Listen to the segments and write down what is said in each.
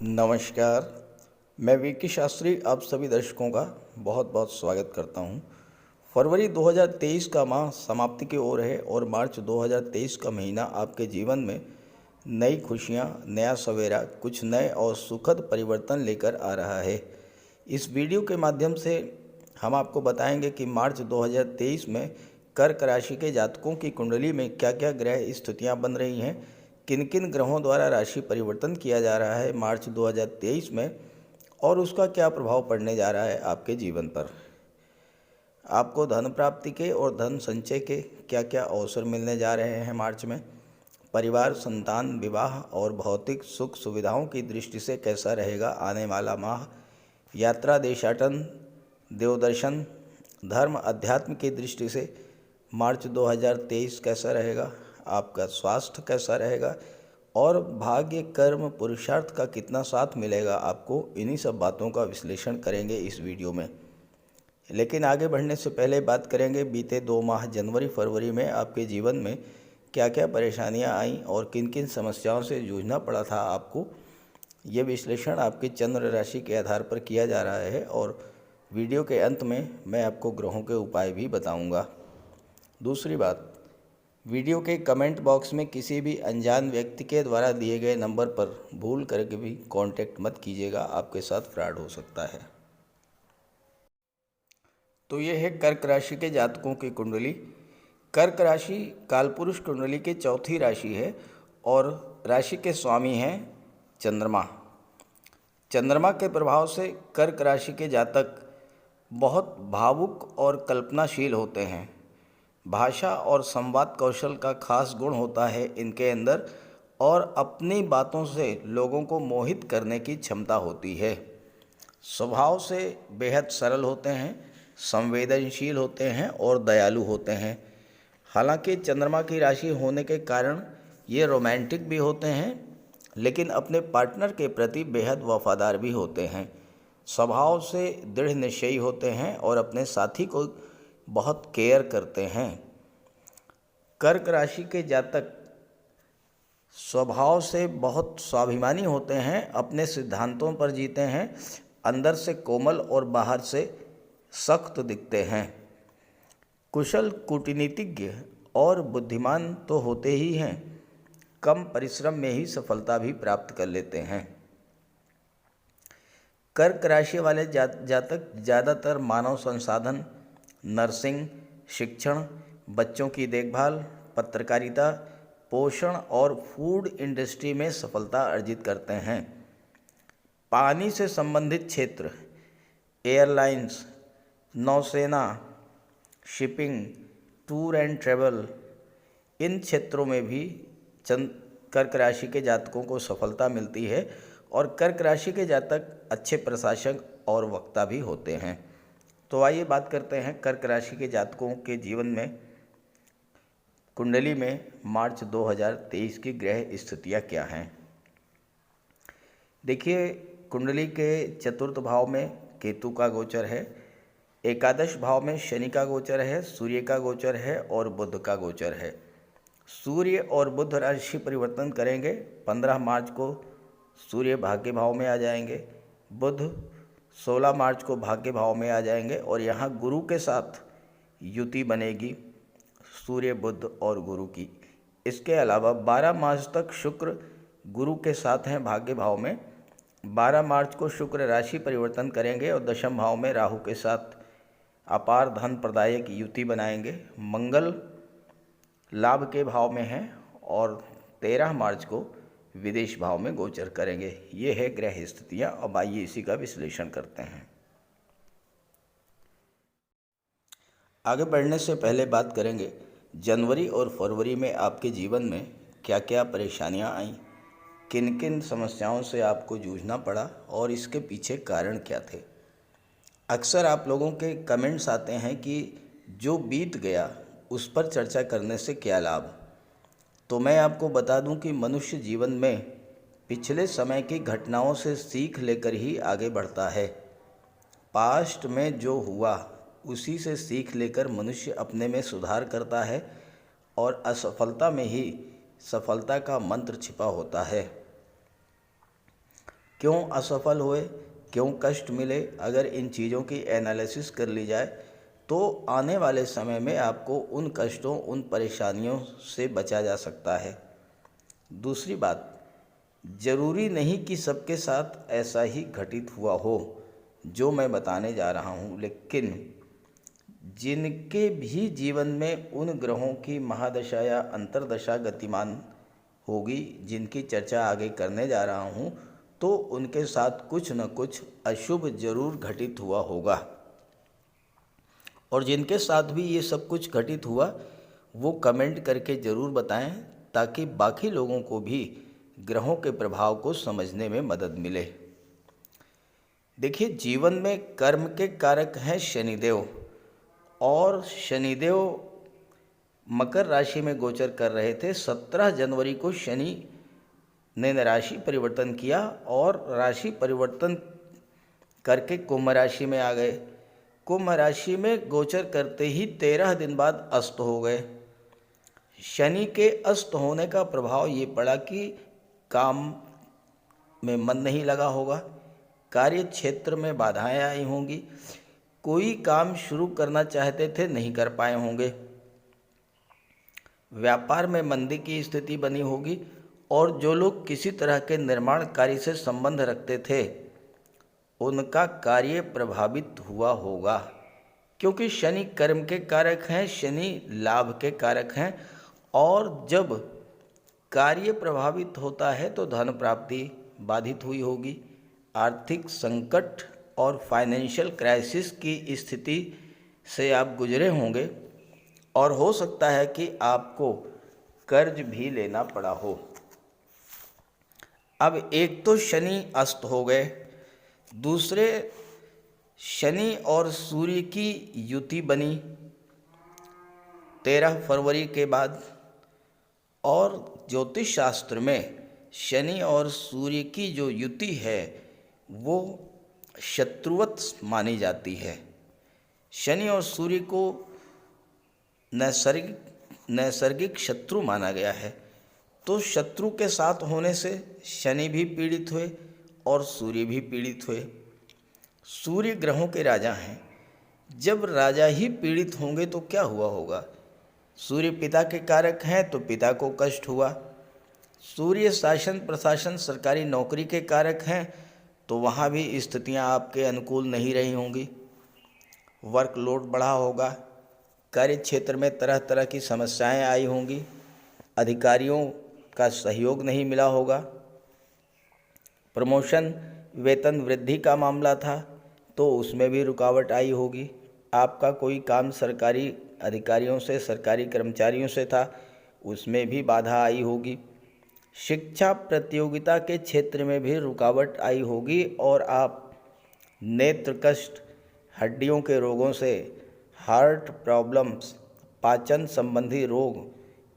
नमस्कार। मैं विकी शास्त्री आप सभी दर्शकों का बहुत बहुत स्वागत करता हूं। फरवरी 2023 का माह समाप्ति की ओर है और मार्च 2023 का महीना आपके जीवन में नई खुशियां, नया सवेरा, कुछ नए और सुखद परिवर्तन लेकर आ रहा है। इस वीडियो के माध्यम से हम आपको बताएंगे कि मार्च 2023 में कर्क राशि के जातकों की कुंडली में क्या क्या ग्रह स्थितियां बन रही हैं, किन किन ग्रहों द्वारा राशि परिवर्तन किया जा रहा है मार्च 2023 में और उसका क्या प्रभाव पड़ने जा रहा है आपके जीवन पर। आपको धन प्राप्ति के और धन संचय के क्या क्या अवसर मिलने जा रहे हैं मार्च में। परिवार, संतान, विवाह और भौतिक सुख सुविधाओं की दृष्टि से कैसा रहेगा आने वाला माह। यात्रा, देशाटन, देवदर्शन, धर्म, अध्यात्म की दृष्टि से मार्च 2023 कैसा रहेगा। आपका स्वास्थ्य कैसा रहेगा और भाग्य, कर्म, पुरुषार्थ का कितना साथ मिलेगा आपको, इन्हीं सब बातों का विश्लेषण करेंगे इस वीडियो में। लेकिन आगे बढ़ने से पहले बात करेंगे बीते 2 माह जनवरी फरवरी में आपके जीवन में क्या क्या परेशानियां आईं और किन किन समस्याओं से जूझना पड़ा था आपको। ये विश्लेषण आपकी चंद्र राशि के आधार पर किया जा रहा है और वीडियो के अंत में मैं आपको ग्रहों के उपाय भी बताऊंगा। दूसरी बात, वीडियो के कमेंट बॉक्स में किसी भी अनजान व्यक्ति के द्वारा दिए गए नंबर पर भूल करके भी कांटेक्ट मत कीजिएगा, आपके साथ फ्रॉड हो सकता है। तो ये है कर्क राशि के जातकों की कुंडली। कर्क राशि कालपुरुष कुंडली की चौथी राशि है और राशि के स्वामी हैं चंद्रमा। चंद्रमा के प्रभाव से कर्क राशि के जातक बहुत भावुक और कल्पनाशील होते हैं। भाषा और संवाद कौशल का खास गुण होता है इनके अंदर और अपनी बातों से लोगों को मोहित करने की क्षमता होती है। स्वभाव से बेहद सरल होते हैं, संवेदनशील होते हैं और दयालु होते हैं। हालांकि चंद्रमा की राशि होने के कारण ये रोमांटिक भी होते हैं, लेकिन अपने पार्टनर के प्रति बेहद वफादार भी होते हैं। स्वभाव से दृढ़ निश्चयी होते हैं और अपने साथी को बहुत केयर करते हैं। कर्क राशि के जातक स्वभाव से बहुत स्वाभिमानी होते हैं, अपने सिद्धांतों पर जीते हैं, अंदर से कोमल और बाहर से सख्त दिखते हैं। कुशल कूटनीतिज्ञ और बुद्धिमान तो होते ही हैं, कम परिश्रम में ही सफलता भी प्राप्त कर लेते हैं। कर्क राशि वाले जातक ज़्यादातर मानव संसाधन, नर्सिंग, शिक्षण, बच्चों की देखभाल, पत्रकारिता, पोषण और फूड इंडस्ट्री में सफलता अर्जित करते हैं। पानी से संबंधित क्षेत्र, एयरलाइंस, नौसेना, शिपिंग, टूर एंड ट्रैवल, इन क्षेत्रों में भी कर्क राशि के जातकों को सफलता मिलती है और कर्क राशि के जातक अच्छे प्रशासक और वक्ता भी होते हैं। तो आइए बात करते हैं कर्क राशि के जातकों के जीवन में कुंडली में मार्च 2023 की ग्रह स्थितियाँ क्या हैं। देखिए, कुंडली के चतुर्थ भाव में केतु का गोचर है, एकादश भाव में शनि का गोचर है, सूर्य का गोचर है और बुध का गोचर है। सूर्य और बुध राशि परिवर्तन करेंगे। 15 मार्च को सूर्य भाग्य भाव में आ जाएंगे, बुध 16 मार्च को भाग्य भाव में आ जाएंगे और यहाँ गुरु के साथ युति बनेगी, सूर्य, बुध और गुरु की। इसके अलावा 12 मार्च तक शुक्र गुरु के साथ हैं भाग्य भाव में। 12 मार्च को शुक्र राशि परिवर्तन करेंगे और दशम भाव में राहु के साथ अपार धन प्रदायक युति बनाएंगे। मंगल लाभ के भाव में हैं और 13 मार्च को विदेश भाव में गोचर करेंगे। ये है ग्रह स्थितियाँ। अब आइए इसी का विश्लेषण करते हैं। आगे बढ़ने से पहले बात करेंगे जनवरी और फरवरी में आपके जीवन में क्या क्या परेशानियां आईं, किन किन समस्याओं से आपको जूझना पड़ा और इसके पीछे कारण क्या थे। अक्सर आप लोगों के कमेंट्स आते हैं कि जो बीत गया उस पर चर्चा करने से क्या लाभ। तो मैं आपको बता दूं कि मनुष्य जीवन में पिछले समय की घटनाओं से सीख लेकर ही आगे बढ़ता है। पास्ट में जो हुआ उसी से सीख लेकर मनुष्य अपने में सुधार करता है और असफलता में ही सफलता का मंत्र छिपा होता है। क्यों असफल हुए, क्यों कष्ट मिले, अगर इन चीज़ों की एनालिसिस कर ली जाए तो आने वाले समय में आपको उन कष्टों, उन परेशानियों से बचा जा सकता है। दूसरी बात, ज़रूरी नहीं कि सबके साथ ऐसा ही घटित हुआ हो जो मैं बताने जा रहा हूँ, लेकिन जिनके भी जीवन में उन ग्रहों की महादशा या अंतर्दशा गतिमान होगी, जिनकी चर्चा आगे करने जा रहा हूँ, तो उनके साथ कुछ न कुछ अशुभ जरूर घटित हुआ होगा। और जिनके साथ भी ये सब कुछ घटित हुआ वो कमेंट करके ज़रूर बताएं, ताकि बाकी लोगों को भी ग्रहों के प्रभाव को समझने में मदद मिले। देखिए, जीवन में कर्म के कारक हैं शनिदेव, और शनिदेव मकर राशि में गोचर कर रहे थे। 17 जनवरी को शनि ने राशि परिवर्तन किया और राशि परिवर्तन करके कुंभ राशि में आ गए। कुंभ राशि में गोचर करते ही 13 दिन बाद अस्त हो गए। शनि के अस्त होने का प्रभाव ये पड़ा कि काम में मन नहीं लगा होगा, कार्य क्षेत्र में बाधाएं आई होंगी, कोई काम शुरू करना चाहते थे नहीं कर पाए होंगे, व्यापार में मंदी की स्थिति बनी होगी, और जो लोग किसी तरह के निर्माण कार्य से संबंध रखते थे उनका कार्य प्रभावित हुआ होगा। क्योंकि शनि कर्म के कारक हैं, शनि लाभ के कारक हैं, और जब कार्य प्रभावित होता है तो धन प्राप्ति बाधित हुई होगी। आर्थिक संकट और फाइनेंशियल क्राइसिस की स्थिति से आप गुजरे होंगे, और हो सकता है कि आपको कर्ज भी लेना पड़ा हो। अब एक तो शनि अस्त हो गए, दूसरे शनि और सूर्य की युति बनी 13 फरवरी के बाद, और ज्योतिष शास्त्र में शनि और सूर्य की जो युति है वो शत्रुवत मानी जाती है। शनि और सूर्य को नैसर्गिक शत्रु माना गया है। तो शत्रु के साथ होने से शनि भी पीड़ित हुए और सूर्य भी पीड़ित हुए। सूर्य ग्रहों के राजा हैं, जब राजा ही पीड़ित होंगे तो क्या हुआ होगा। सूर्य पिता के कारक हैं तो पिता को कष्ट हुआ। सूर्य शासन प्रशासन सरकारी नौकरी के कारक हैं तो वहाँ भी स्थितियाँ आपके अनुकूल नहीं रही होंगी। वर्कलोड बढ़ा होगा, कार्य क्षेत्र में तरह तरह की समस्याएं आई होंगी, अधिकारियों का सहयोग नहीं मिला होगा। प्रमोशन वेतन वृद्धि का मामला था तो उसमें भी रुकावट आई होगी। आपका कोई काम सरकारी अधिकारियों से, सरकारी कर्मचारियों से था, उसमें भी बाधा आई होगी। शिक्षा प्रतियोगिता के क्षेत्र में भी रुकावट आई होगी, और आप नेत्र कष्ट, हड्डियों के रोगों से, हार्ट प्रॉब्लम्स, पाचन संबंधी रोग,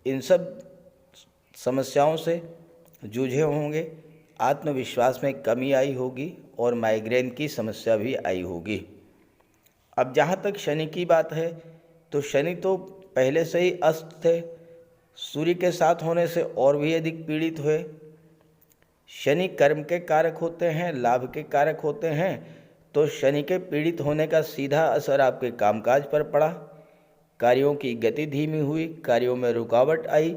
इन सब समस्याओं से जूझे होंगे। आत्मविश्वास में कमी आई होगी और माइग्रेन की समस्या भी आई होगी। अब जहाँ तक शनि की बात है तो शनि तो पहले से ही अस्त थे, सूर्य के साथ होने से और भी अधिक पीड़ित हुए। शनि कर्म के कारक होते हैं, लाभ के कारक होते हैं, तो शनि के पीड़ित होने का सीधा असर आपके कामकाज पर पड़ा। कार्यों की गति धीमी हुई, कार्यों में रुकावट आई,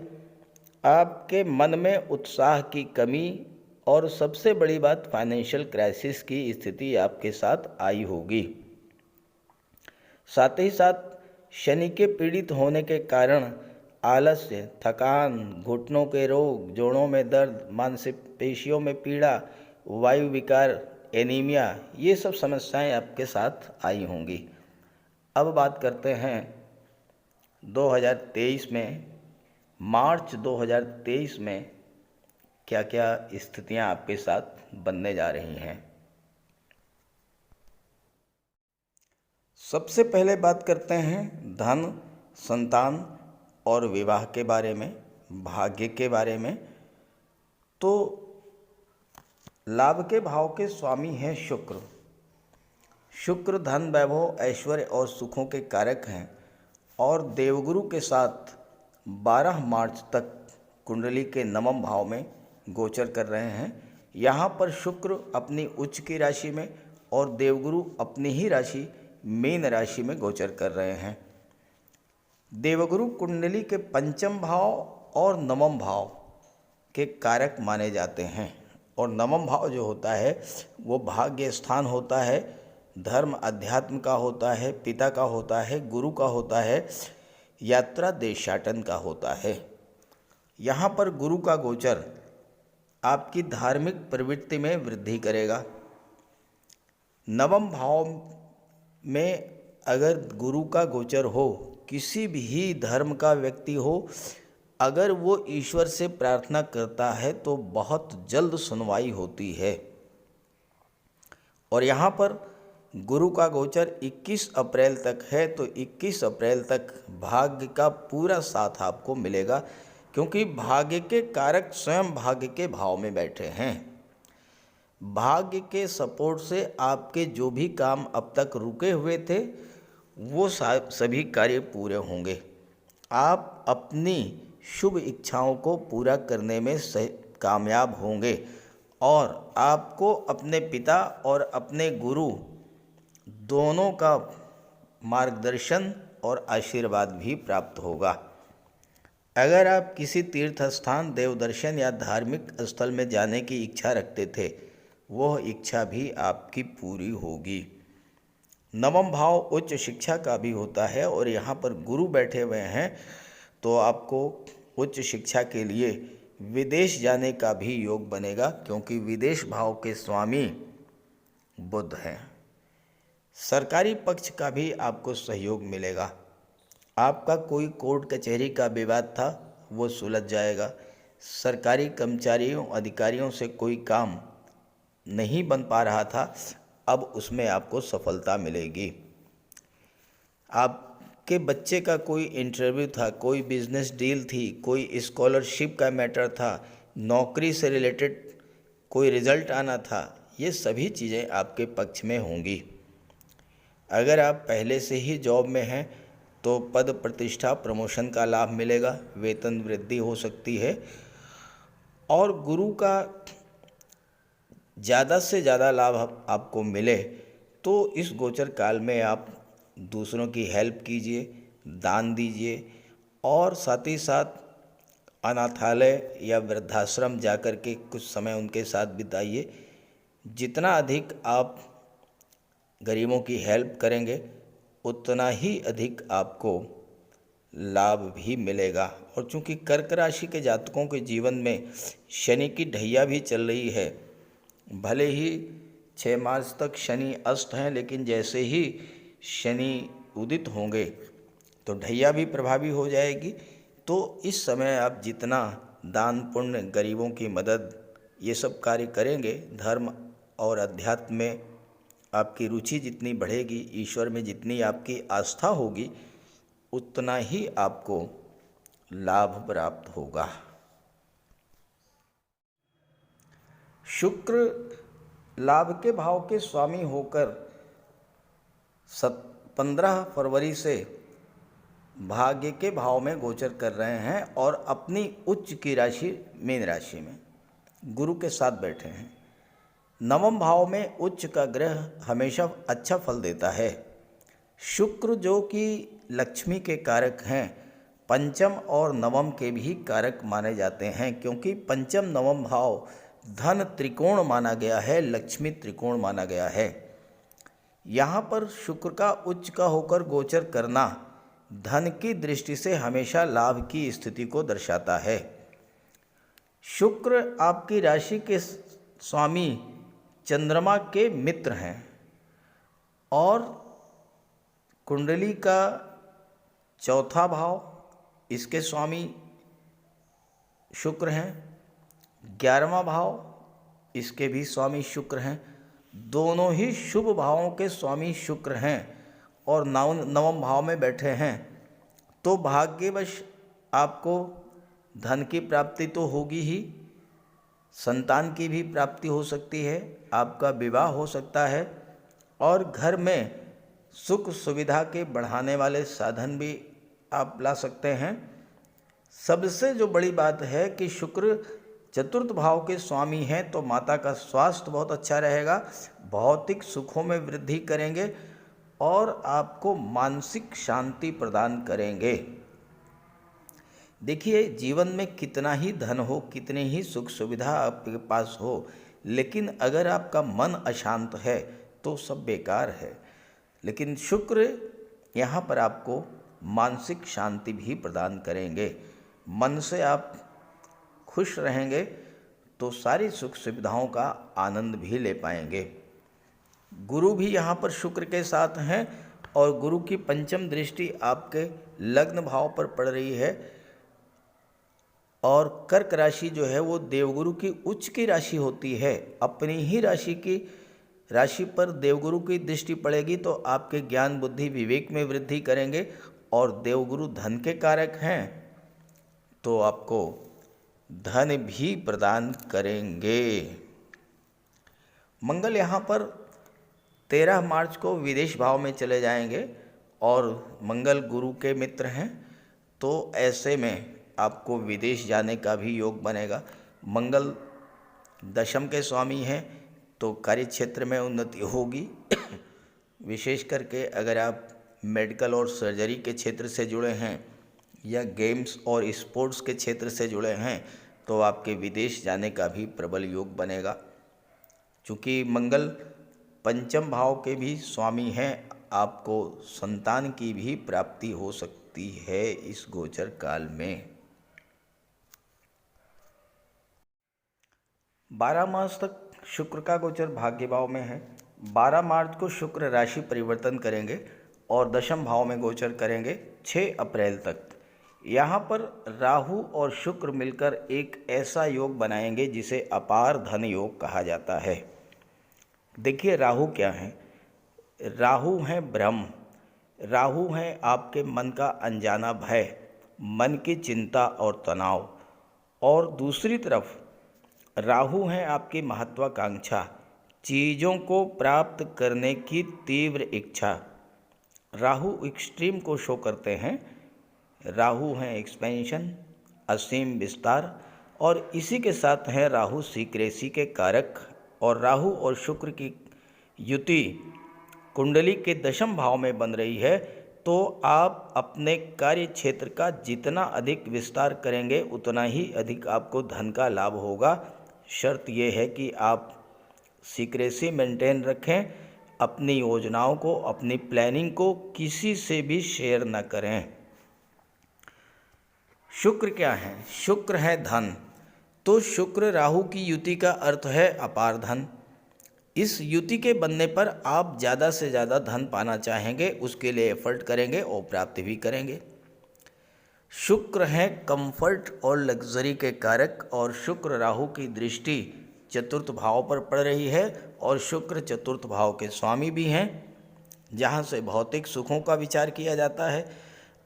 आपके मन में उत्साह की कमी, और सबसे बड़ी बात फाइनेंशियल क्राइसिस की स्थिति आपके साथ आई होगी। साथ ही साथ शनि के पीड़ित होने के कारण आलस्य, थकान, घुटनों के रोग, जोड़ों में दर्द, मांसपेशियों में पीड़ा, वायु विकार, एनीमिया, ये सब समस्याएं आपके साथ आई होंगी। अब बात करते हैं 2023 में, मार्च 2023 में क्या क्या स्थितियां आपके साथ बनने जा रही हैं। सबसे पहले बात करते हैं धन, संतान और विवाह के बारे में, भाग्य के बारे में। तो लाभ के भाव के स्वामी हैं शुक्र। शुक्र धन, वैभव, ऐश्वर्य और सुखों के कारक हैं, और देवगुरु के साथ 12 मार्च तक कुंडली के नवम भाव में गोचर कर रहे हैं। यहाँ पर शुक्र अपनी उच्च की राशि में और देवगुरु अपनी ही राशि मीन राशि में गोचर कर रहे हैं। देवगुरु कुंडली के पंचम भाव और नवम भाव के कारक माने जाते हैं, और नवम भाव जो होता है वो भाग्य स्थान होता है, धर्म अध्यात्म का होता है, पिता का होता है, गुरु का होता है, यात्रा देशाटन का होता है। यहाँ पर गुरु का गोचर आपकी धार्मिक प्रवृत्ति में वृद्धि करेगा। नवम भाव में अगर गुरु का गोचर हो, किसी भी धर्म का व्यक्ति हो, अगर वो ईश्वर से प्रार्थना करता है तो बहुत जल्द सुनवाई होती है। और यहाँ पर गुरु का गोचर 21 अप्रैल तक है, तो 21 अप्रैल तक भाग्य का पूरा साथ आपको मिलेगा, क्योंकि भाग्य के कारक स्वयं भाग्य के भाव में बैठे हैं। भाग्य के सपोर्ट से आपके जो भी काम अब तक रुके हुए थे वो सभी कार्य पूरे होंगे। आप अपनी शुभ इच्छाओं को पूरा करने में कामयाब होंगे, और आपको अपने पिता और अपने गुरु दोनों का मार्गदर्शन और आशीर्वाद भी प्राप्त होगा। अगर आप किसी तीर्थ स्थान, देवदर्शन या धार्मिक स्थल में जाने की इच्छा रखते थे, वह इच्छा भी आपकी पूरी होगी। नवम भाव उच्च शिक्षा का भी होता है, और यहाँ पर गुरु बैठे हुए हैं तो आपको उच्च शिक्षा के लिए विदेश जाने का भी योग बनेगा, क्योंकि विदेश भाव के स्वामी बुध हैं। सरकारी पक्ष का भी आपको सहयोग मिलेगा। आपका कोई कोर्ट कचहरी का विवाद था वो सुलझ जाएगा। सरकारी कर्मचारियों अधिकारियों से कोई काम नहीं बन पा रहा था, अब उसमें आपको सफलता मिलेगी। आपके बच्चे का कोई इंटरव्यू था, कोई बिजनेस डील थी, कोई स्कॉलरशिप का मैटर था, नौकरी से रिलेटेड कोई रिजल्ट आना था, ये सभी चीज़ें आपके पक्ष में होंगी। अगर आप पहले से ही जॉब में हैं तो पद प्रतिष्ठा प्रमोशन का लाभ मिलेगा, वेतन वृद्धि हो सकती है, और गुरु का ज़्यादा से ज़्यादा लाभ आपको मिले तो इस गोचर काल में आप दूसरों की हेल्प कीजिए, दान दीजिए, और साथ ही साथ अनाथालय या वृद्धाश्रम जाकर के कुछ समय उनके साथ बिताइए। जितना अधिक आप गरीबों की हेल्प करेंगे उतना ही अधिक आपको लाभ भी मिलेगा। और चूंकि कर्क राशि के जातकों के जीवन में शनि की ढैया भी चल रही है, भले ही 6 मार्च तक शनि अस्त हैं, लेकिन जैसे ही शनि उदित होंगे तो ढैया भी प्रभावी हो जाएगी। तो इस समय आप जितना दान पुण्य, गरीबों की मदद, ये सब कार्य करेंगे, धर्म और अध्यात्म में आपकी रुचि जितनी बढ़ेगी, ईश्वर में जितनी आपकी आस्था होगी, उतना ही आपको लाभ प्राप्त होगा। शुक्र लाभ के भाव के स्वामी होकर 15 फरवरी से भाग्य के भाव में गोचर कर रहे हैं, और अपनी उच्च की राशि मीन राशि में गुरु के साथ बैठे हैं। नवम भाव में उच्च का ग्रह हमेशा अच्छा फल देता है। शुक्र जो कि लक्ष्मी के कारक हैं, पंचम और नवम के भी कारक माने जाते हैं, क्योंकि पंचम नवम भाव धन त्रिकोण माना गया है, लक्ष्मी त्रिकोण माना गया है। यहाँ पर शुक्र का उच्च का होकर गोचर करना धन की दृष्टि से हमेशा लाभ की स्थिति को दर्शाता है। शुक्र आपकी राशि के स्वामी चंद्रमा के मित्र हैं, और कुंडली का चौथा भाव, इसके स्वामी शुक्र हैं। 11वां भाव, इसके भी स्वामी शुक्र हैं। दोनों ही शुभ भावों के स्वामी शुक्र हैं और नवम भाव में बैठे हैं। तो भाग्यवश आपको धन की प्राप्ति तो होगी ही, संतान की भी प्राप्ति हो सकती है, आपका विवाह हो सकता है, और घर में सुख सुविधा के बढ़ाने वाले साधन भी आप ला सकते हैं। सबसे जो बड़ी बात है कि शुक्र चतुर्थ भाव के स्वामी हैं तो माता का स्वास्थ्य बहुत अच्छा रहेगा, भौतिक सुखों में वृद्धि करेंगे और आपको मानसिक शांति प्रदान करेंगे। देखिए, जीवन में कितना ही धन हो, कितनी ही सुख सुविधा आपके पास हो, लेकिन अगर आपका मन अशांत है तो सब बेकार है। लेकिन शुक्र यहाँ पर आपको मानसिक शांति भी प्रदान करेंगे। मन से आप खुश रहेंगे तो सारी सुख सुविधाओं का आनंद भी ले पाएंगे। गुरु भी यहाँ पर शुक्र के साथ हैं और गुरु की पंचम दृष्टि आपके लग्न भाव पर पड़ रही है और कर्क राशि जो है वो देवगुरु की उच्च की राशि होती है। अपनी ही राशि पर देवगुरु की दृष्टि पड़ेगी तो आपके ज्ञान बुद्धि विवेक में वृद्धि करेंगे और देवगुरु धन के कारक हैं तो आपको धन भी प्रदान करेंगे। मंगल यहाँ पर 13 मार्च को विदेश भाव में चले जाएंगे और मंगल गुरु के मित्र हैं तो ऐसे में आपको विदेश जाने का भी योग बनेगा। मंगल दशम के स्वामी हैं तो कार्य क्षेत्र में उन्नति होगी। विशेष करके अगर आप मेडिकल और सर्जरी के क्षेत्र से जुड़े हैं या गेम्स और स्पोर्ट्स के क्षेत्र से जुड़े हैं तो आपके विदेश जाने का भी प्रबल योग बनेगा। चूँकि मंगल पंचम भाव के भी स्वामी हैं, आपको संतान की भी प्राप्ति हो सकती है इस गोचर काल में। 12 मार्च तक शुक्र का गोचर भाग्य भाव में है। 12 मार्च को शुक्र राशि परिवर्तन करेंगे और दशम भाव में गोचर करेंगे 6 अप्रैल तक। यहाँ पर राहु और शुक्र मिलकर एक ऐसा योग बनाएंगे जिसे अपार धन योग कहा जाता है। देखिए, राहु क्या है? राहु हैं भ्रम, राहु हैं आपके मन का अनजाना भय, मन की चिंता और तनाव, और दूसरी तरफ राहु हैं आपकी महत्वाकांक्षा, चीज़ों को प्राप्त करने की तीव्र इच्छा। राहु एक्सट्रीम को शो करते हैं। राहु हैं एक्सपेंशन, असीम विस्तार, और इसी के साथ हैं राहु सीक्रेसी के कारक। और राहु और शुक्र की युति कुंडली के दशम भाव में बन रही है तो आप अपने कार्य क्षेत्र का जितना अधिक विस्तार करेंगे उतना ही अधिक आपको धन का लाभ होगा। शर्त यह है कि आप सीक्रेसी मेंटेन रखें, अपनी योजनाओं को, अपनी प्लानिंग को किसी से भी शेयर न करें। शुक्र क्या है? शुक्र है धन। तो शुक्र राहु की युति का अर्थ है अपार धन। इस युति के बनने पर आप ज़्यादा से ज़्यादा धन पाना चाहेंगे, उसके लिए एफर्ट करेंगे और प्राप्ति भी करेंगे। शुक्र है कंफर्ट और लग्जरी के कारक और शुक्र राहु की दृष्टि चतुर्थ भाव पर पड़ रही है और शुक्र चतुर्थ भाव के स्वामी भी हैं जहां से भौतिक सुखों का विचार किया जाता है।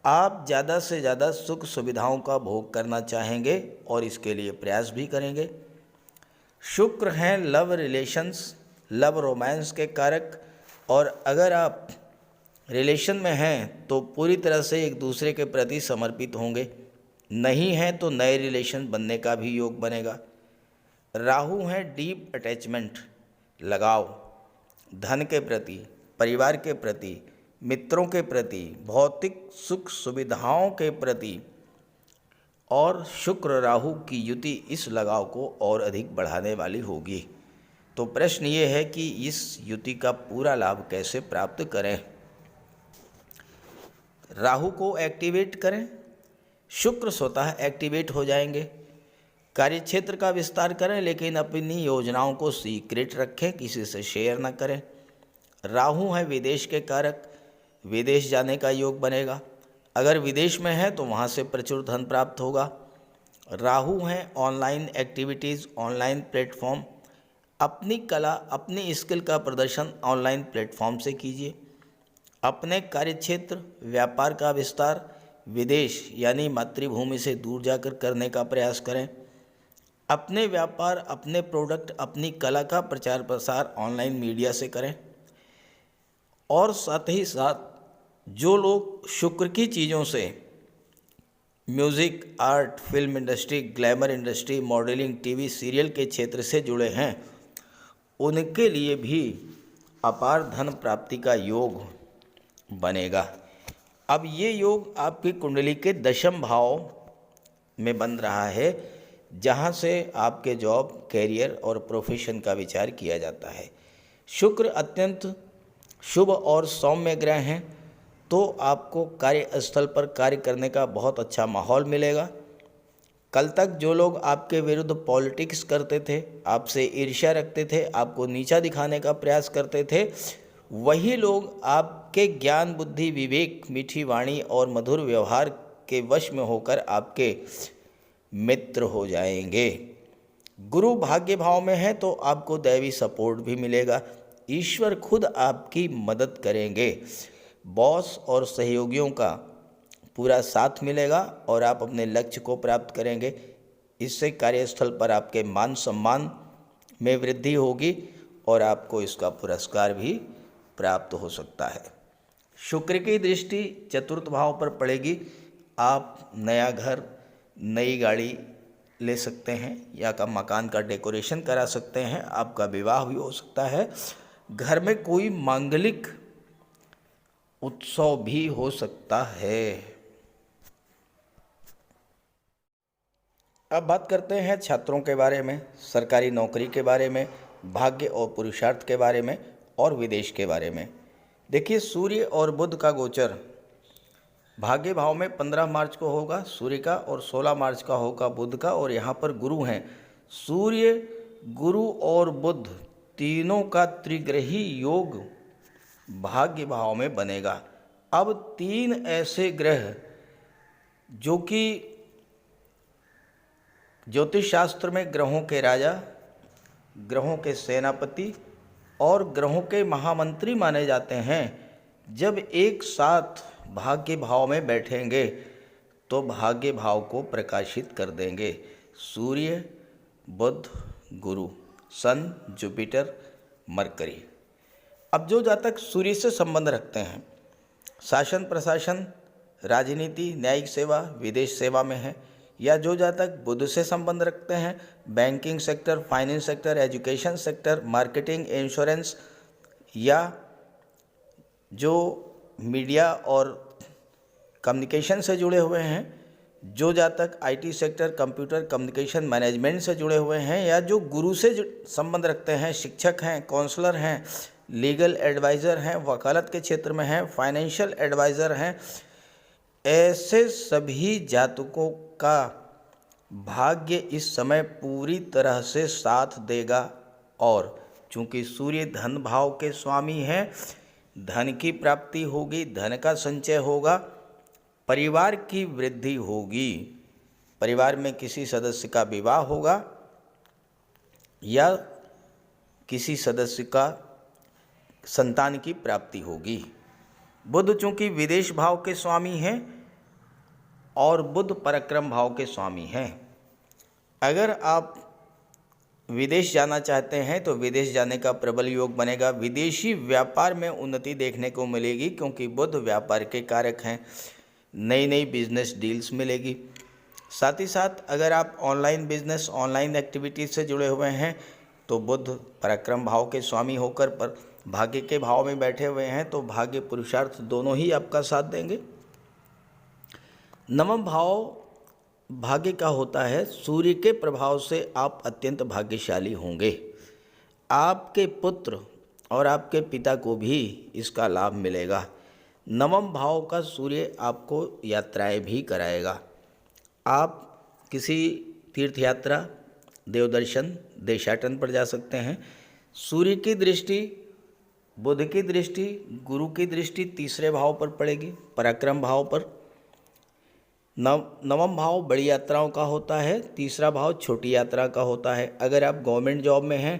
आप ज़्यादा से ज़्यादा सुख सुविधाओं का भोग करना चाहेंगे और इसके लिए प्रयास भी करेंगे। शुक्र हैं लव रिलेशंस, लव रोमांस के कारक, और अगर आप रिलेशन में हैं तो पूरी तरह से एक दूसरे के प्रति समर्पित होंगे, नहीं हैं तो नए रिलेशन बनने का भी योग बनेगा। राहु हैं डीप अटैचमेंट, लगाव, धन के प्रति, परिवार के प्रति, मित्रों के प्रति, भौतिक सुख सुविधाओं के प्रति, और शुक्र राहु की युति इस लगाव को और अधिक बढ़ाने वाली होगी। तो प्रश्न ये है कि इस युति का पूरा लाभ कैसे प्राप्त करें। राहु को एक्टिवेट करें, शुक्र स्वतः एक्टिवेट हो जाएंगे। कार्यक्षेत्र का विस्तार करें लेकिन अपनी योजनाओं को सीक्रेट रखें, किसी से शेयर ना करें। राहु है विदेश के कारक, विदेश जाने का योग बनेगा। अगर विदेश में है तो वहाँ से प्रचुर धन प्राप्त होगा। राहु हैं ऑनलाइन एक्टिविटीज़, ऑनलाइन प्लेटफॉर्म, अपनी कला, अपनी स्किल का प्रदर्शन ऑनलाइन प्लेटफॉर्म से कीजिए। अपने कार्यक्षेत्र, व्यापार का विस्तार विदेश यानी मातृभूमि से दूर जाकर करने का प्रयास करें। अपने व्यापार, अपने प्रोडक्ट, अपनी कला का प्रचार प्रसार ऑनलाइन मीडिया से करें। और साथ ही साथ जो लोग शुक्र की चीज़ों से music, art, film industry, glamour industry, modelling, TV serial के क्षेत्र से जुड़े हैं, उनके लिए भी अपार धन प्राप्ति का योग बनेगा। अब ये योग आपकी कुंडली के दशम भाव में बन रहा है, जहाँ से आपके जॉब, कैरियर और प्रोफेशन का विचार किया जाता है। शुक्र अत्यंत शुभ और सौम्य ग्रह हैं, तो आपको कार्यस्थल पर कार्य करने का बहुत अच्छा माहौल मिलेगा। कल तक जो लोग आपके विरुद्ध पॉलिटिक्स करते थे, आपसे ईर्ष्या रखते थे, आपको नीचा दिखाने का प्रयास करते थे, वही लोग आपके ज्ञान, बुद्धि, विवेक, मीठी वाणी और मधुर व्यवहार के वश में होकर आपके मित्र हो जाएंगे। गुरु भाग्य भाव में है तो आपको दैवी सपोर्ट भी मिलेगा। ईश्वर खुद आपकी मदद करेंगे। बॉस और सहयोगियों का पूरा साथ मिलेगा और आप अपने लक्ष्य को प्राप्त करेंगे। इससे कार्यस्थल पर आपके मान सम्मान में वृद्धि होगी और आपको इसका पुरस्कार भी प्राप्त हो सकता है। शुक्र की दृष्टि चतुर्थ भाव पर पड़ेगी। आप नया घर, नई गाड़ी ले सकते हैं या का मकान का डेकोरेशन करा सकते हैं। आपका विवाह भी हो सकता है। घर में कोई मांगलिक उत्सव भी हो सकता है। अब बात करते हैं छात्रों के बारे में, सरकारी नौकरी के बारे में, भाग्य और पुरुषार्थ के बारे में और विदेश के बारे में। देखिए, सूर्य और बुध का गोचर भाग्य भाव में 15 मार्च को होगा सूर्य का, और 16 मार्च का होगा बुध का, और यहाँ पर गुरु हैं। सूर्य, गुरु और बुध तीनों का त्रिग्रही योग भाग्य भाव में बनेगा। अब तीन ऐसे ग्रह जो कि ज्योतिष शास्त्र में ग्रहों के राजा, ग्रहों के सेनापति और ग्रहों के महामंत्री माने जाते हैं, जब एक साथ भाग्य भाव में बैठेंगे तो भाग्य भाव को प्रकाशित कर देंगे। सूर्य, बुध, गुरु, सन, जुपिटर, मरकरी। अब जो जातक सूर्य से संबंध रखते हैं, शासन प्रशासन, राजनीति, न्यायिक सेवा, विदेश सेवा में है, या जो जातक बुध से संबंध रखते हैं, banking sector, finance sector, education sector, marketing, insurance, या जो मीडिया और कम्युनिकेशन से जुड़े हुए हैं, जो जातक IT sector, computer communication management से जुड़े हुए हैं, या जो गुरु से संबंध रखते हैं, शिक्षक हैं, काउंसलर हैं, लीगल एडवाइज़र हैं, वकालत के क्षेत्र में हैं, फाइनेंशियल एडवाइज़र हैं, ऐसे सभी जातकों का भाग्य इस समय पूरी तरह से साथ देगा। और चूंकि सूर्य धन भाव के स्वामी हैं, धन की प्राप्ति होगी, धन का संचय होगा, परिवार की वृद्धि होगी, परिवार में किसी सदस्य का विवाह होगा या किसी सदस्य का संतान की प्राप्ति होगी। बुध चूंकि विदेश भाव के स्वामी हैं और बुध पराक्रम भाव के स्वामी हैं, अगर आप विदेश जाना चाहते हैं तो विदेश जाने का प्रबल योग बनेगा। विदेशी व्यापार में उन्नति देखने को मिलेगी, क्योंकि बुध व्यापार के कारक हैं। नई नई बिजनेस डील्स मिलेगी। साथ ही साथ अगर आप ऑनलाइन बिजनेस, ऑनलाइन एक्टिविटीज़ से जुड़े हुए हैं तो बुध पराक्रम भाव के स्वामी होकर पर भाग्य के भाव में बैठे हुए हैं, तो भाग्य पुरुषार्थ दोनों ही आपका साथ देंगे। नवम भाव भाग्य का होता है। सूर्य के प्रभाव से आप अत्यंत भाग्यशाली होंगे। आपके पुत्र और आपके पिता को भी इसका लाभ मिलेगा। नवम भाव का सूर्य आपको यात्राएं भी कराएगा। आप किसी तीर्थ यात्रा, देवदर्शन, देशाटन पर जा सकते हैं। सूर्य की दृष्टि, बुध की दृष्टि, गुरु की दृष्टि तीसरे भाव पर पड़ेगी, पराक्रम भाव पर। नवम भाव बड़ी यात्राओं का होता है, तीसरा भाव छोटी यात्रा का होता है। अगर आप गवर्नमेंट जॉब में हैं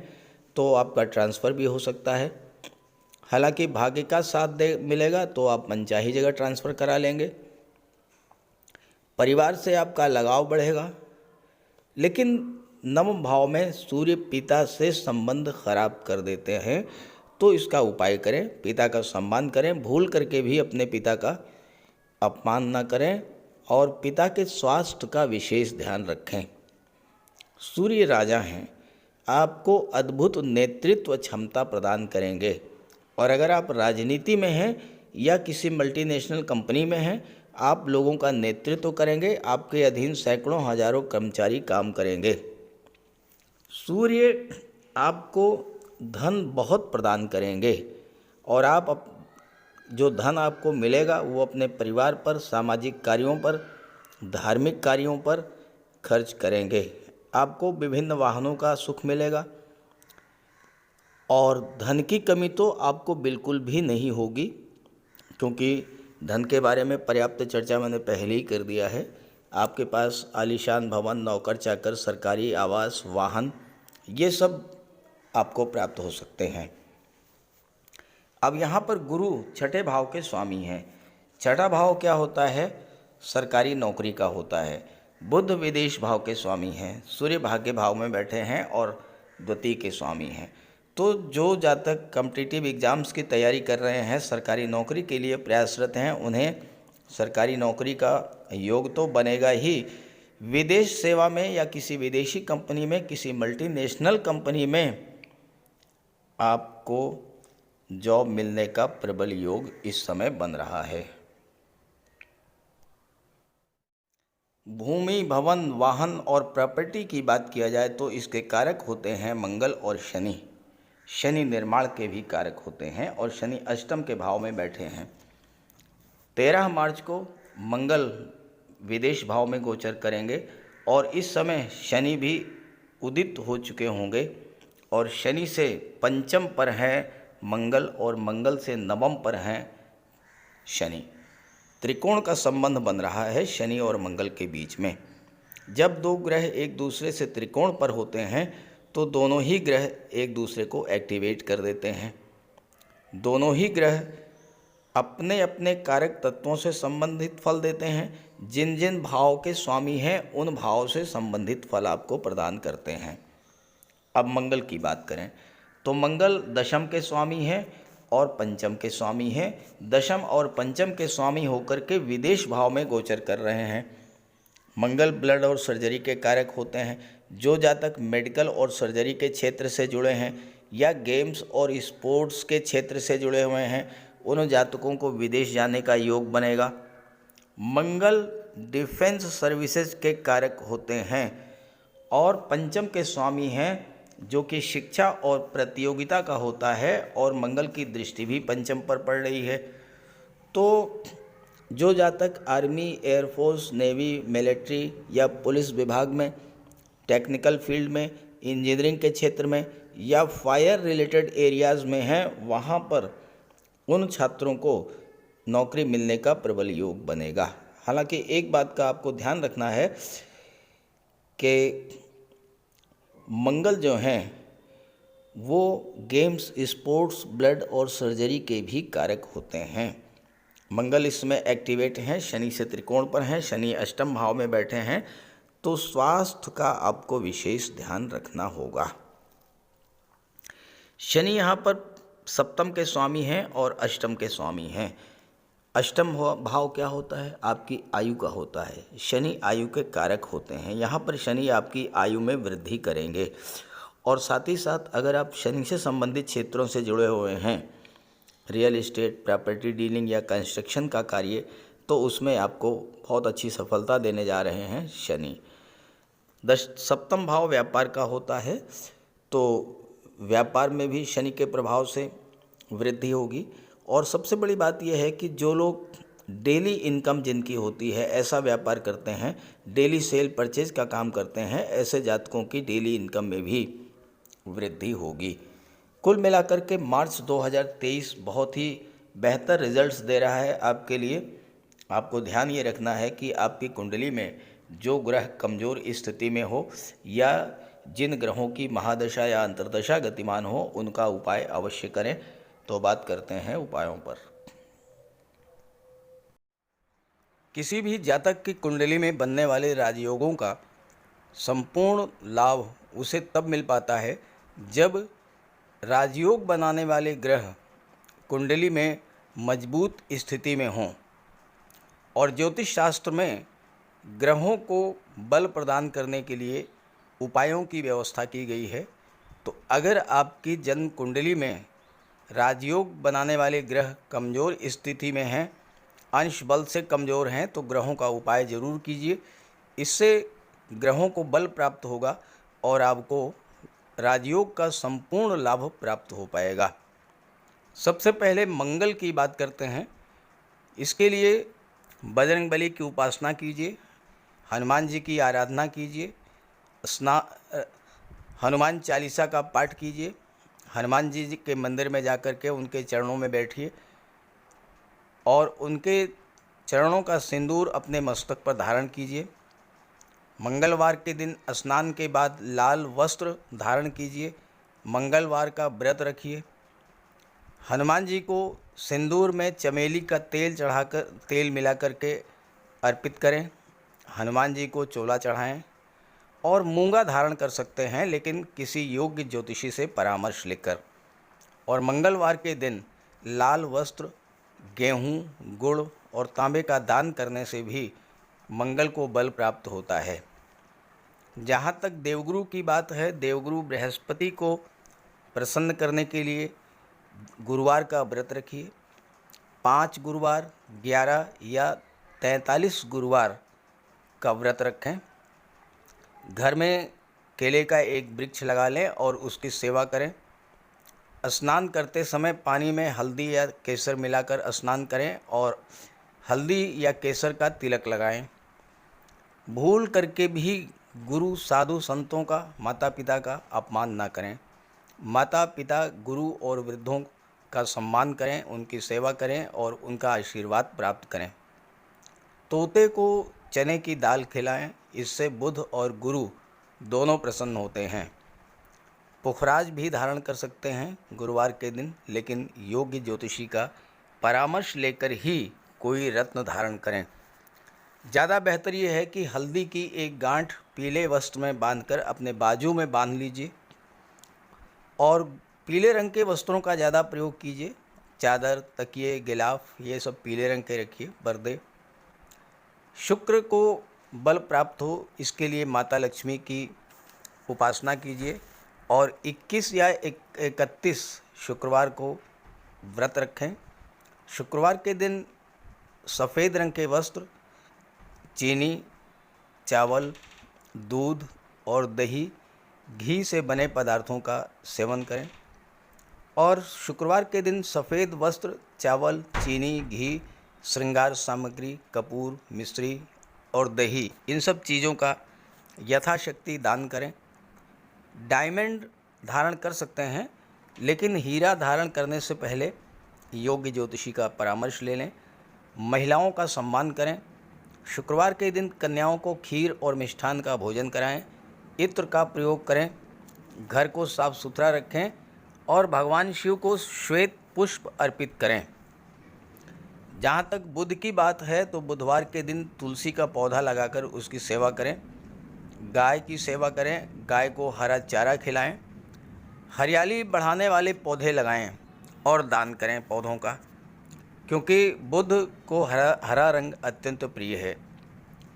तो आपका ट्रांसफ़र भी हो सकता है। हालांकि भाग्य का साथ मिलेगा तो आप मनचाही जगह ट्रांसफ़र करा लेंगे। परिवार से आपका लगाव बढ़ेगा। लेकिन नवम भाव में सूर्य पिता से संबंध खराब कर देते हैं, तो इसका उपाय करें, पिता का सम्मान करें, भूल करके भी अपने पिता का अपमान ना करें और पिता के स्वास्थ्य का विशेष ध्यान रखें। सूर्य राजा हैं, आपको अद्भुत नेतृत्व क्षमता प्रदान करेंगे और अगर आप राजनीति में हैं या किसी मल्टीनेशनल कंपनी में हैं, आप लोगों का नेतृत्व करेंगे। आपके अधीन सैकड़ों हजारों कर्मचारी काम करेंगे। सूर्य आपको धन बहुत प्रदान करेंगे और जो धन आपको मिलेगा वो अपने परिवार पर, सामाजिक कार्यों पर, धार्मिक कार्यों पर खर्च करेंगे। आपको विभिन्न वाहनों का सुख मिलेगा और धन की कमी तो आपको बिल्कुल भी नहीं होगी, क्योंकि धन के बारे में पर्याप्त चर्चा मैंने पहले ही कर दिया है। आपके पास आलीशान भवन, नौकर चाकर, सरकारी आवास, वाहन, ये सब आपको प्राप्त हो सकते हैं। अब यहाँ पर गुरु छठे भाव के स्वामी हैं। छठा भाव क्या होता है? सरकारी नौकरी का होता है। बुध विदेश भाव के स्वामी हैं। सूर्य भाग्य भाव में बैठे हैं और द्वितीय के स्वामी हैं। तो जो जातक कॉम्पिटिटिव एग्ज़ाम्स की तैयारी कर रहे हैं, सरकारी नौकरी के लिए प्रयासरत हैं, उन्हें सरकारी नौकरी का योग तो बनेगा ही। विदेश सेवा में या किसी विदेशी कंपनी में, किसी मल्टीनेशनल कंपनी में आपको जॉब मिलने का प्रबल योग इस समय बन रहा है। भूमि, भवन, वाहन और प्रॉपर्टी की बात किया जाए तो इसके कारक होते हैं मंगल और शनि। शनि निर्माण के भी कारक होते हैं और शनि अष्टम के भाव में बैठे हैं। 13 मार्च को मंगल विदेश भाव में गोचर करेंगे और इस समय शनि भी उदित हो चुके होंगे और शनि से पंचम पर हैं मंगल और मंगल से नवम पर हैं शनि। त्रिकोण का संबंध बन रहा है शनि और मंगल के बीच में। जब दो ग्रह एक दूसरे से त्रिकोण पर होते हैं तो दोनों ही ग्रह एक दूसरे को एक्टिवेट कर देते हैं। दोनों ही ग्रह अपने अपने कारक तत्वों से संबंधित फल देते हैं। जिन जिन भाव के स्वामी हैं उन भाव से संबंधित फल आपको प्रदान करते हैं। अब मंगल की बात करें तो मंगल दशम के स्वामी हैं और पंचम के स्वामी हैं। दशम और पंचम के स्वामी होकर के विदेश भाव में गोचर कर रहे हैं। मंगल ब्लड और सर्जरी के कारक होते हैं। जो जातक मेडिकल और सर्जरी के क्षेत्र से जुड़े हैं या गेम्स और स्पोर्ट्स के क्षेत्र से जुड़े हुए हैं, उन जातकों को विदेश जाने का योग बनेगा। मंगल डिफेंस सर्विसेज के कारक होते हैं और पंचम के स्वामी हैं, जो कि शिक्षा और प्रतियोगिता का होता है और मंगल की दृष्टि भी पंचम पर पड़ रही है। तो जो जातक आर्मी, एयरफोर्स, नेवी, मिलिट्री या पुलिस विभाग में, टेक्निकल फील्ड में, इंजीनियरिंग के क्षेत्र में या फायर रिलेटेड एरियाज़ में हैं, वहाँ पर उन छात्रों को नौकरी मिलने का प्रबल योग बनेगा। हालांकि एक बात का आपको ध्यान रखना है कि मंगल जो हैं वो गेम्स, स्पोर्ट्स, ब्लड और सर्जरी के भी कारक होते हैं। मंगल इसमें एक्टिवेट हैं, शनि से त्रिकोण पर हैं, शनि अष्टम भाव में बैठे हैं, तो स्वास्थ्य का आपको विशेष ध्यान रखना होगा। शनि यहाँ पर सप्तम के स्वामी हैं और अष्टम के स्वामी हैं। अष्टम भाव क्या होता है? आपकी आयु का होता है। शनि आयु के कारक होते हैं। यहाँ पर शनि आपकी आयु में वृद्धि करेंगे और साथ ही साथ अगर आप शनि से संबंधित क्षेत्रों से जुड़े हुए हैं, रियल एस्टेट, प्रॉपर्टी डीलिंग या कंस्ट्रक्शन का कार्य, तो उसमें आपको बहुत अच्छी सफलता देने जा रहे हैं शनि। सप्तम भाव व्यापार का होता है, तो व्यापार में भी शनि के प्रभाव से वृद्धि होगी। और सबसे बड़ी बात यह है कि जो लोग डेली इनकम जिनकी होती है, ऐसा व्यापार करते हैं, डेली सेल परचेज का काम करते हैं, ऐसे जातकों की डेली इनकम में भी वृद्धि होगी। कुल मिलाकर के मार्च 2023 बहुत ही बेहतर रिजल्ट्स दे रहा है आपके लिए। आपको ध्यान ये रखना है कि आपकी कुंडली में जो ग्रह कमज़ोर स्थिति में हो या जिन ग्रहों की महादशा या अंतर्दशा गतिमान हो, उनका उपाय अवश्य करें। तो बात करते हैं उपायों पर। किसी भी जातक की कुंडली में बनने वाले राजयोगों का संपूर्ण लाभ उसे तब मिल पाता है जब राजयोग बनाने वाले ग्रह कुंडली में मजबूत स्थिति में हों। और ज्योतिष शास्त्र में ग्रहों को बल प्रदान करने के लिए उपायों की व्यवस्था की गई है। तो अगर आपकी जन्म कुंडली में राजयोग बनाने वाले ग्रह कमज़ोर स्थिति में हैं, अंश बल से कमज़ोर हैं, तो ग्रहों का उपाय ज़रूर कीजिए। इससे ग्रहों को बल प्राप्त होगा और आपको राजयोग का संपूर्ण लाभ प्राप्त हो पाएगा। सबसे पहले मंगल की बात करते हैं। इसके लिए बजरंगबली की उपासना कीजिए, हनुमान जी की आराधना कीजिए, हनुमान चालीसा का पाठ कीजिए, हनुमान जी के मंदिर में जाकर के उनके चरणों में बैठिए और उनके चरणों का सिंदूर अपने मस्तक पर धारण कीजिए। मंगलवार के दिन स्नान के बाद लाल वस्त्र धारण कीजिए, मंगलवार का व्रत रखिए। हनुमान जी को सिंदूर में चमेली का तेल मिला करके अर्पित करें। हनुमान जी को चोला चढ़ाएं और मूंगा धारण कर सकते हैं, लेकिन किसी योग्य ज्योतिषी से परामर्श लेकर। और मंगलवार के दिन लाल वस्त्र, गेहूं, गुड़ और तांबे का दान करने से भी मंगल को बल प्राप्त होता है। जहाँ तक देवगुरु की बात है, देवगुरु बृहस्पति को प्रसन्न करने के लिए गुरुवार का व्रत रखिए। 5 गुरुवार, 11 या 43 गुरुवार का व्रत रखें। घर में केले का एक वृक्ष लगा लें और उसकी सेवा करें। स्नान करते समय पानी में हल्दी या केसर मिलाकर स्नान करें और हल्दी या केसर का तिलक लगाएं। भूल करके भी गुरु, साधु, संतों का, माता पिता का अपमान ना करें। माता पिता, गुरु और वृद्धों का सम्मान करें, उनकी सेवा करें और उनका आशीर्वाद प्राप्त करें। तोते को चने की दाल खिलाएं, इससे बुध और गुरु दोनों प्रसन्न होते हैं। पुखराज भी धारण कर सकते हैं गुरुवार के दिन, लेकिन योग्य ज्योतिषी का परामर्श लेकर ही कोई रत्न धारण करें। ज़्यादा बेहतर ये है कि हल्दी की एक गांठ पीले वस्त्र में बांधकर अपने बाजू में बांध लीजिए और पीले रंग के वस्त्रों का ज़्यादा प्रयोग कीजिए। चादर, तकिए, गिलाफ ये सब पीले रंग के रखिए, पर्दे। शुक्र को बल प्राप्त हो, इसके लिए माता लक्ष्मी की उपासना कीजिए और 21 या 31 शुक्रवार को व्रत रखें। शुक्रवार के दिन सफ़ेद रंग के वस्त्र, चीनी, चावल, दूध और दही, घी से बने पदार्थों का सेवन करें। और शुक्रवार के दिन सफ़ेद वस्त्र, चावल, चीनी, घी, श्रृंगार सामग्री, कपूर, मिश्री और दही, इन सब चीज़ों का यथाशक्ति दान करें। डायमंड धारण कर सकते हैं, लेकिन हीरा धारण करने से पहले योग्य ज्योतिषी का परामर्श ले लें। महिलाओं का सम्मान करें। शुक्रवार के दिन कन्याओं को खीर और मिष्ठान का भोजन कराएं। इत्र का प्रयोग करें। घर को साफ सुथरा रखें और भगवान शिव को श्वेत पुष्प अर्पित करें। जहाँ तक बुध की बात है, तो बुधवार के दिन तुलसी का पौधा लगाकर उसकी सेवा करें। गाय की सेवा करें, गाय को हरा चारा खिलाएं। हरियाली बढ़ाने वाले पौधे लगाएं और दान करें पौधों का, क्योंकि बुध को हरा रंग अत्यंत प्रिय है।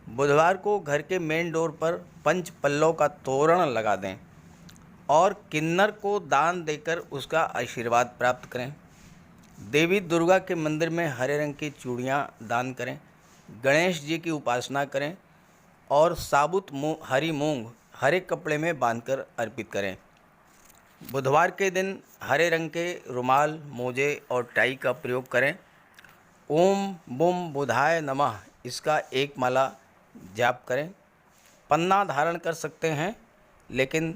बुधवार को घर के मेन डोर पर 5 पल्लों का तोरण लगा दें और किन्नर को दान देकर उसका आशीर्वाद प्राप्त करें। देवी दुर्गा के मंदिर में हरे रंग की चूड़ियाँ दान करें। गणेश जी की उपासना करें और साबुत हरी मूंग हरे कपड़े में बांधकर अर्पित करें। बुधवार के दिन हरे रंग के रुमाल, मोजे और टाई का प्रयोग करें। ओम बुम बुधाय नमः इसका एक माला जाप करें। पन्ना धारण कर सकते हैं, लेकिन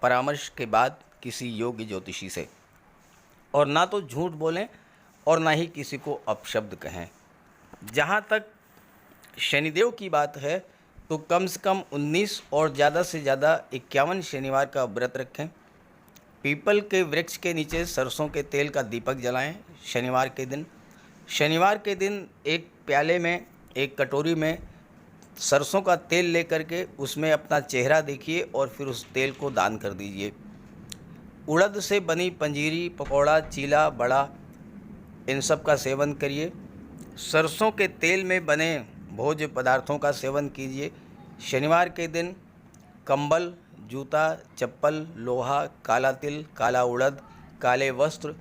परामर्श के बाद किसी योग्य ज्योतिषी से। और ना तो झूठ बोलें और ना ही किसी को अपशब्द कहें। जहाँ तक शनिदेव की बात है, तो कम से कम 19 और ज़्यादा से ज़्यादा 51 शनिवार का व्रत रखें। पीपल के वृक्ष के नीचे सरसों के तेल का दीपक जलाएं शनिवार के दिन। शनिवार के दिन एक प्याले में, एक कटोरी में सरसों का तेल लेकर के उसमें अपना चेहरा देखिए और फिर उस तेल को दान कर दीजिए। उड़द से बनी पंजीरी, पकौड़ा, चीला, बड़ा, इन सब का सेवन करिए। सरसों के तेल में बने भोज्य पदार्थों का सेवन कीजिए। शनिवार के दिन कंबल, जूता, चप्पल, लोहा, काला तिल, काला उड़द, काले वस्त्र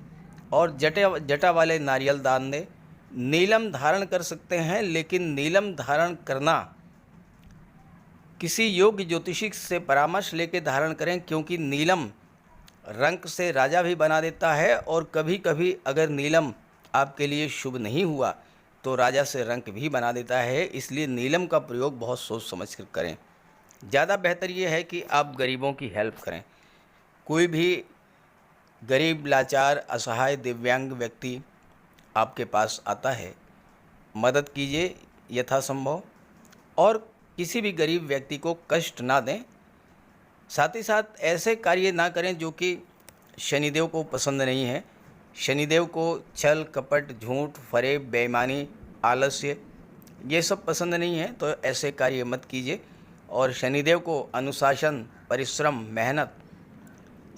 और जटा वाले नारियल दान दें। नीलम धारण कर सकते हैं, लेकिन नीलम धारण करना किसी योग्य ज्योतिषी से परामर्श लेकर धारण करें, क्योंकि नीलम रंग से राजा भी बना देता है और कभी कभी अगर नीलम आपके लिए शुभ नहीं हुआ तो राजा से रंक भी बना देता है। इसलिए नीलम का प्रयोग बहुत सोच समझ कर करें। ज़्यादा बेहतर ये है कि आप गरीबों की हेल्प करें। कोई भी गरीब, लाचार, असहाय, दिव्यांग व्यक्ति आपके पास आता है, मदद कीजिए यथासंभव और किसी भी गरीब व्यक्ति को कष्ट ना दें। साथ ही साथ ऐसे कार्य ना करें जो कि शनिदेव को पसंद नहीं है। शनिदेव को छल, कपट, झूठ, फरेब, बेईमानी, आलस्य ये सब पसंद नहीं है, तो ऐसे कार्य मत कीजिए। और शनिदेव को अनुशासन, परिश्रम, मेहनत,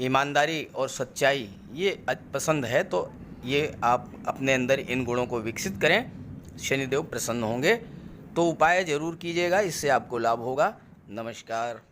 ईमानदारी और सच्चाई ये पसंद है, तो ये आप अपने अंदर इन गुणों को विकसित करें, शनिदेव प्रसन्न होंगे। तो उपाय ज़रूर कीजिएगा, इससे आपको लाभ होगा। नमस्कार।